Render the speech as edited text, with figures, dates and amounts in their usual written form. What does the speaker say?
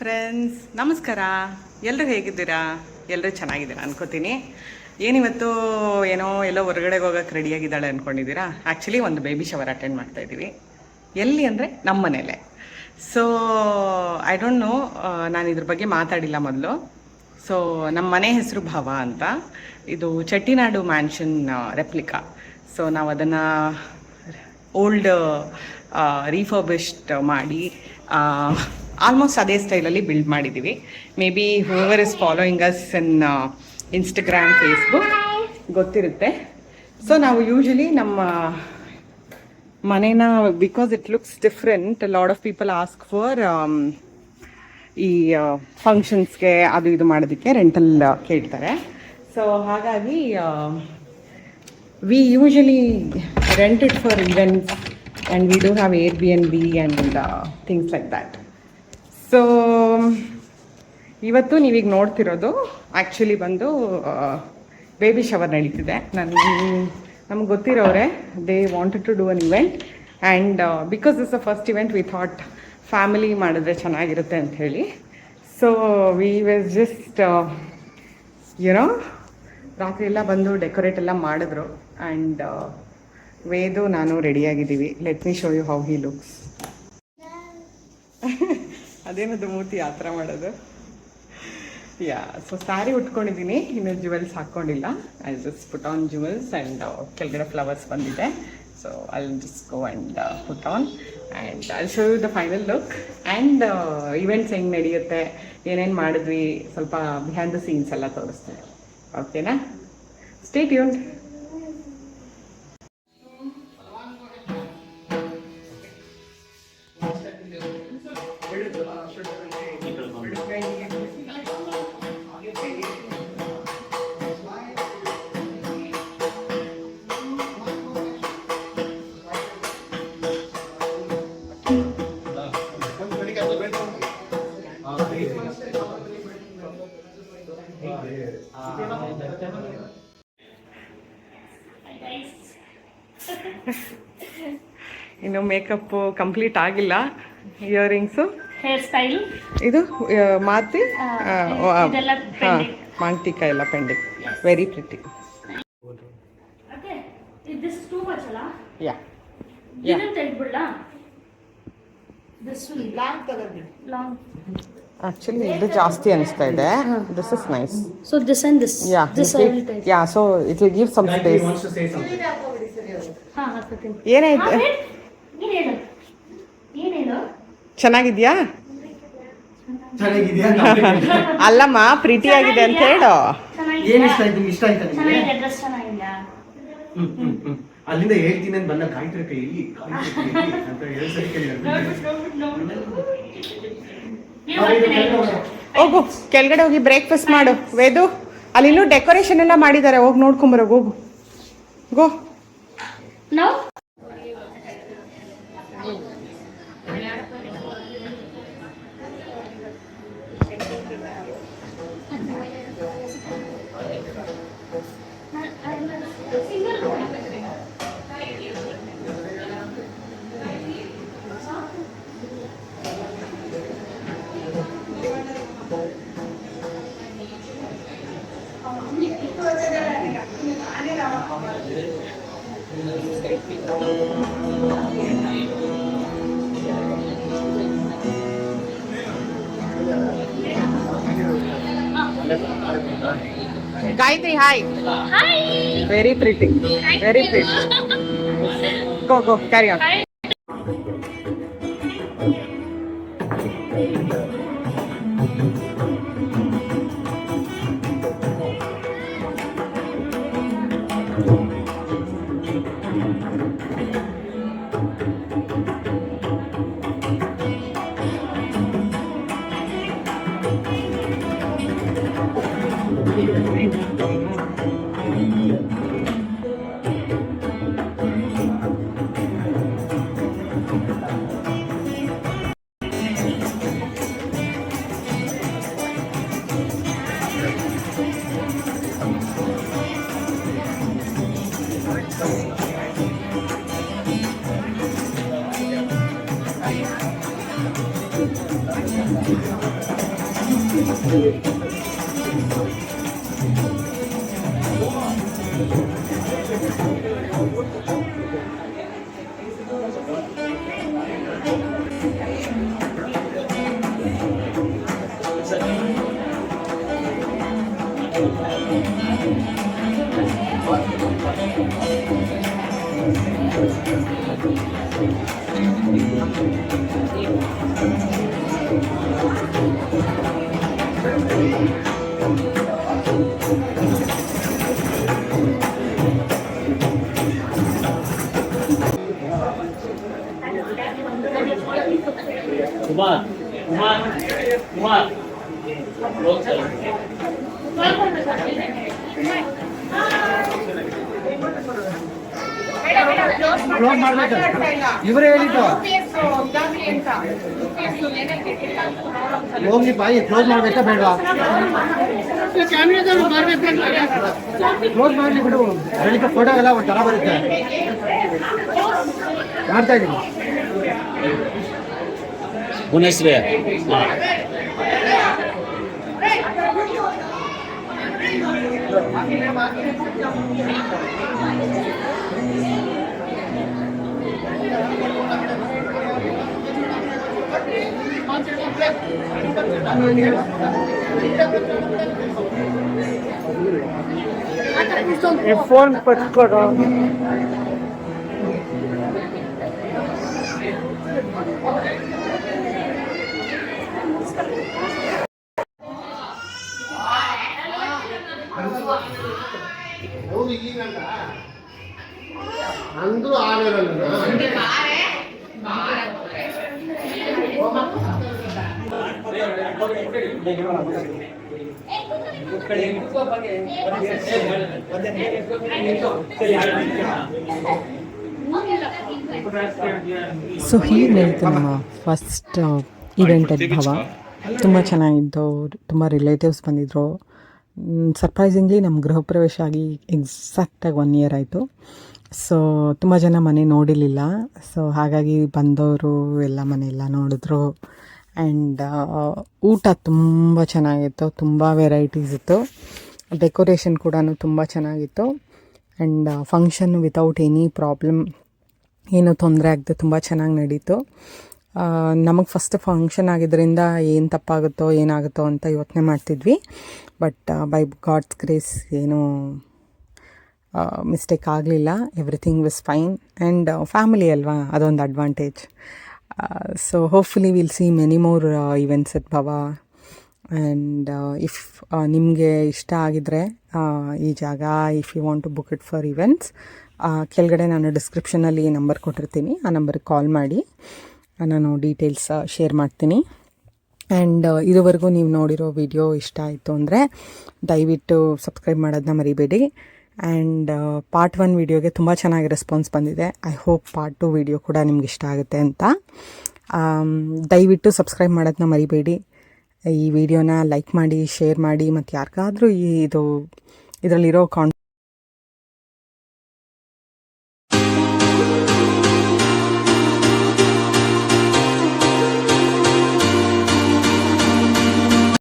Friends, ನಮಸ್ಕಾರ. ಎಲ್ಲರೂ ಹೇಗಿದ್ದೀರಾ? ಎಲ್ಲರೂ ಚೆನ್ನಾಗಿದ್ದೀರಾ ಅನ್ಕೋತೀನಿ. ಏನಿವತ್ತು ಎಲ್ಲೋ ಹೊರಗಡೆಗೆ ಹೋಗೋಕ್ಕೆ ರೆಡಿಯಾಗಿದ್ದಾಳೆ ಅಂದ್ಕೊಂಡಿದ್ದೀರಾ? ಆ್ಯಕ್ಚುಲಿ ಒಂದು ಬೇಬಿ ಶವರ್ ಅಟೆಂಡ್ ಮಾಡ್ತಾಯಿದ್ದೀವಿ. ಎಲ್ಲಿ ಅಂದರೆ ನಮ್ಮ ಮನೇಲೆ. ಸೊ ಐ ಡೋಂಟ್ ನೋ, ನಾನು ಇದ್ರ ಬಗ್ಗೆ ಮಾತಾಡಿಲ್ಲ ಮೊದಲು. ಸೊ ನಮ್ಮ ಮನೆ ಹೆಸರು ಭವ ಅಂತ. ಇದು ಚೆಟ್ಟಿನಾಡು ಮ್ಯಾನ್ಷನ್ ರೆಪ್ಲಿಕಾ. ಸೊ ನಾವು ಅದನ್ನು ಓಲ್ಡ್ ರೀಫರ್ಬಿಶ್ಡ್ ಮಾಡಿ ಆಲ್ಮೋಸ್ಟ್ ಅದೇ ಸ್ಟೈಲಲ್ಲಿ ಬಿಲ್ಡ್ ಮಾಡಿದ್ದೀವಿ. May be ಹೂವರ್ is following us in Instagram, Facebook ಗೊತ್ತಿರುತ್ತೆ. ಸೊ ನಾವು ಯೂಶಲಿ ನಮ್ಮ ಮನೇನ, because it looks different, lot of people ask for ಈ ಫಂಕ್ಷನ್ಸ್ಗೆ ಅದು ಇದು ಮಾಡೋದಕ್ಕೆ ರೆಂಟಲ್ ಕೇಳ್ತಾರೆ. ಸೊ ಹಾಗಾಗಿ V usually rent it for events, and we do have Airbnb and things like that. So ಇವತ್ತು ನೀವೀಗ ನೋಡ್ತಿರೋದು ಆ್ಯಕ್ಚುಲಿ ಬಂದು ಬೇಬಿ ಶವರ್ ನಡೀತಿದೆ. ನಮ್ಗೆ ಗೊತ್ತಿರೋರೆ, they wanted to do an event, and because this a first event we thought family ಮಾಡಿದ್ರೆ ಚೆನ್ನಾಗಿರುತ್ತೆ ಅಂತ ಹೇಳಿ. ಸೊ ವಿ ವಾಸ್ ಜಸ್ಟ್ ರಾತ್ರಿ ಎಲ್ಲ ಬಂದು ಡೆಕೋರೇಟ್ ಎಲ್ಲ ಮಾಡಿದ್ರು. ಆ್ಯಂಡ್ ವೇದು ನಾನು ರೆಡಿಯಾಗಿದ್ದೀವಿ. Let me show you how he looks. ಅದೇನದು ಮೂತಿ ಆ ಥರ ಮಾಡೋದು? ಸೊ ಸ್ಯಾರಿ ಉಟ್ಕೊಂಡಿದ್ದೀನಿ, ಇನ್ನು ಜುವೆಲ್ಸ್ ಹಾಕ್ಕೊಂಡಿಲ್ಲ. I just put on jewels and ಕೆಳಗಡೆ ಫ್ಲವರ್ಸ್ ಬಂದಿದೆ. So I just go and put on and I show you the final look. And events ಹೆಂಗೆ ನಡೆಯುತ್ತೆ, ಏನೇನು ಮಾಡಿದ್ವಿ, ಸ್ವಲ್ಪ ಬಿಹೈಂಡ್ ದ ಸೀನ್ಸ್ ಎಲ್ಲ ತೋರಿಸ್ತೀನಿ. ಓಕೆನಾ? Stay tuned. ಇನ್ನು ಮೇಕಪ್ ಕಂಪ್ಲೀಟ್ ಆಗಿಲ್ಲ. ಇಯರಿಂಗ್ಸು, ಹೇರ್ ಸ್ಟೈಲ್, ಇದು ಮಾತಿ ಮಾಂಗ್ಟಿಕ ಎಲ್ಲ ಪೆಂಡಿಂಗ್. Very pretty. ಆಕ್ಚುಲಿ ಇದು ಜಾಸ್ತಿ ಅನಿಸ್ತಾ ಇದೆ. This is nice. So this and this, so it will give some space. ಏನಾಯ್ತು? ಚೆನ್ನಾಗಿದ್ಯಾ? ಅಲ್ಲಮ್ಮ, ಪ್ರೀತಿ ಆಗಿದೆ ಅಂತ ಹೇಳು. ಅಲ್ಲಿಂದ ಹೇಳ್ತೀನಿ ಅಂತ ಬಂದ ಕಾಯ್ತಾರೆ ಕೈಯಲ್ಲಿ ಅಂತ ಹೋಗು, ಕೆಳಗಡೆ ಹೋಗಿ ಬ್ರೇಕ್ಫಾಸ್ಟ್ ಮಾಡು. ವೇದು, ಅಲ್ಲಿ ಇನ್ನೂ ಡೆಕೋರೇಷನ್ ಎಲ್ಲ ಮಾಡಿದ್ದಾರೆ, ಹೋಗಿ ನೋಡ್ಕೊಂಬರೋ. ಹೋಗು ಗೋ. Gayatri, hi. Hi. Very pretty. Very pretty. Go, carry on. Hi. Close ಮಾಡ್ಬೇಕು ಇವರೇ ಹೇಳಿದ್ದು ಹೋಗ್ಲಿ ಬಾಯಿ ಕ್ಲೋಸ್ ಮಾಡ್ಬೇಕಾ ಬೇಡ ಕ್ಲೋಸ್ ಮಾಡ್ಲಿ ಬಿಡು ಬೆಳಿಗ್ಗೆ ಫೋಟೋ ಎಲ್ಲ ಒಂಥರ ಬರುತ್ತೆ ಮಾಡ್ತಾ ಇದ್ದೀನಿ ಪುನಶ್ರೀ ಫೋನ್ ಪಚ್ಕೊಡು ಅಂದ್ರು ಸೊ ಹೀಗೆ ಹೇಳ್ತು ನಮ್ಮ ಫಸ್ಟ್ ಇವೆಂಟ್ ಅಟ್ ಭವ ತುಂಬ ಚೆನ್ನಾಗಿದ್ದು, ತುಂಬ ರಿಲೇಟಿವ್ಸ್ ಬಂದಿದ್ದರು. ಸರ್ಪ್ರೈಸಿಂಗ್ಲಿ ನಮ್ಮ ಗೃಹ ಪ್ರವೇಶ ಆಗಿ ಎಕ್ಸಾಕ್ಟಾಗಿ 1 ಇಯರ್ ಆಯಿತು. ಸೊ ತುಂಬ ಜನ ಮನೆ ನೋಡಿರಲಿಲ್ಲ. ಸೊ ಹಾಗಾಗಿ ಬಂದವರು ಎಲ್ಲ ಮನೆಯೆಲ್ಲ ನೋಡಿದ್ರು. ಆ್ಯಂಡ್ ಊಟ ತುಂಬ ಚೆನ್ನಾಗಿತ್ತು, ತುಂಬ ವೆರೈಟೀಸ್ ಇತ್ತು. ಡೆಕೋರೇಷನ್ ಕೂಡ ತುಂಬ ಚೆನ್ನಾಗಿತ್ತು. And function without any problem, ಏನೂ ತೊಂದರೆ ಆಗದೆ ತುಂಬ ಚೆನ್ನಾಗಿ ನಡೀತು. ನಮಗೆ ಫಸ್ಟ್ ಫಂಕ್ಷನ್ ಆಗಿದ್ದರಿಂದ ಏನು ತಪ್ಪಾಗುತ್ತೋ ಏನಾಗುತ್ತೋ ಅಂತ ಯೋಚನೆ ಮಾಡ್ತಿದ್ವಿ. ಬಟ್ ಬೈ ಗಾಡ್ಸ್ ಗ್ರೇಸ್ ಏನೂ ಮಿಸ್ಟೇಕ್ ಆಗಲಿಲ್ಲ. Everything was fine. And family ಅಲ್ವಾ, ಅದೊಂದು advantage. So hopefully will see many more events at Bhava. And if ನಿಮಗೆ ಇಷ್ಟ ಆಗಿದರೆ ಈ ಜಾಗ, if you want to book it for events, ಕೆಳಗಡೆ ನಾನು ಡಿಸ್ಕ್ರಿಪ್ಷನಲ್ಲಿ ನಂಬರ್ ಕೊಟ್ಟಿರ್ತೀನಿ. ಆ ನಂಬರ್ಗೆ ಕಾಲ್ ಮಾಡಿ, ನಾನು ಡೀಟೇಲ್ಸ್ ಶೇರ್ ಮಾಡ್ತೀನಿ. ಆ್ಯಂಡ್ ಇದುವರೆಗೂ ನೀವು ನೋಡಿರೋ ವಿಡಿಯೋ ಇಷ್ಟ ಆಯಿತು ಅಂದರೆ ದಯವಿಟ್ಟು ಸಬ್ಸ್ಕ್ರೈಬ್ ಮಾಡೋದನ್ನ ಮರಿಬೇಡಿ. ಆ್ಯಂಡ್ ಪಾರ್ಟ್ 1 ವಿಡಿಯೋಗೆ ತುಂಬ ಚೆನ್ನಾಗಿ ರೆಸ್ಪಾನ್ಸ್ ಬಂದಿದೆ. ಐ ಹೋಪ್ ಪಾರ್ಟ್ 2 ವಿಡಿಯೋ ಕೂಡ ನಿಮ್ಗೆ ಇಷ್ಟ ಆಗುತ್ತೆ ಅಂತ. ದಯವಿಟ್ಟು ಸಬ್ಸ್ಕ್ರೈಬ್ ಮಾಡೋದನ್ನ ಮರಿಬೇಡಿ. ಈ ವಿಡಿಯೋನ ಲೈಕ್ ಮಾಡಿ, ಶೇರ್ ಮಾಡಿ, ಮತ್ತು ಯಾರಿಗಾದರೂ ಇದರಲ್ಲಿರೋ